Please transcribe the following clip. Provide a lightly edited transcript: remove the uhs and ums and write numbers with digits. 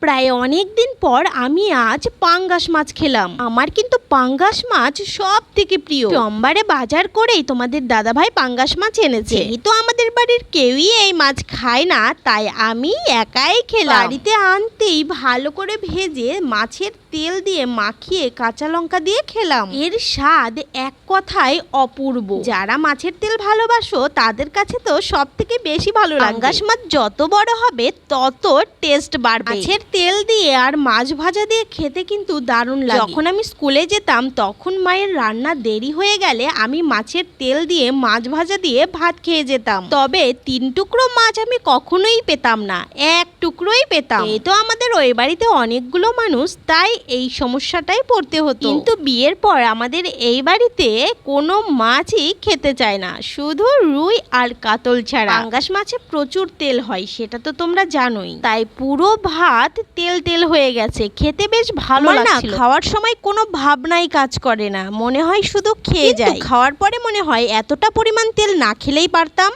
প্রায় অনেক দিন পর আমি আজ পাঙ্গাস মাছ খেলাম। আমার কিন্তু পাঙ্গাস মাছ সব থেকে প্রিয়। সোমবারে বাজার করেই তোমাদের দাদাভাই পাঙ্গাস মাছ এনেছে। যেহেতু আমাদের বাড়ির কেউই এই মাছ খায় না, তাই আমি একাই খেলাম। বাড়িতে আনতেই ভালো করে ভেজে মাছের তেল দিয়ে মাখিয়ে কাঁচা লঙ্কা দিয়ে খেলাম। এর স্বাদ এক কথায় অপূর্ব। যারা মাছের তেল ভালোবাসো তাদের কাছে তো সব থেকে বেশি ভালো লাগে। পাঙ্গাস মাছ যত বড় হবে তত টেস্ট বাড়বে। মাছের তেল দিয়ে আর মাছ ভাজা দিয়ে খেতে কিন্তু দারুণ লাগে। যখন আমি স্কুলে যেতাম তখন মায়ের রান্না দেরি হয়ে গেলে আমি মাছের তেল দিয়ে মাছ ভাজা দিয়ে ভাত খেয়ে যেতাম। তবে 3 টুকরো মাছ আমি কখনোই পেতাম না, 1 টুকরোই পেতাম। এই তো আমাদের ওই বাড়িতে অনেকগুলো মানুষ, তাই এই সমস্যাটাই পড়তে হতো। কিন্তু বিয়ের পর আমাদের এই বাড়িতে কোনো মাছই খেতে চায় না, শুধু রুই আর কাতল ছাড়া। পাঙ্গাস মাছে প্রচুর তেল হয়, সেটা তো তোমরা জানোই। তাই পুরো ভাত তেল তেল হয়ে গেছে, খেতে বেশ ভালো লাগছিল। খাওয়ার সময় কোনো ভাবনাই কাজ করে না, মনে হয় শুধু খেয়ে যাই। খাওয়ার পরে মনে হয় এতটা পরিমাণ তেল না খেলেই পারতাম।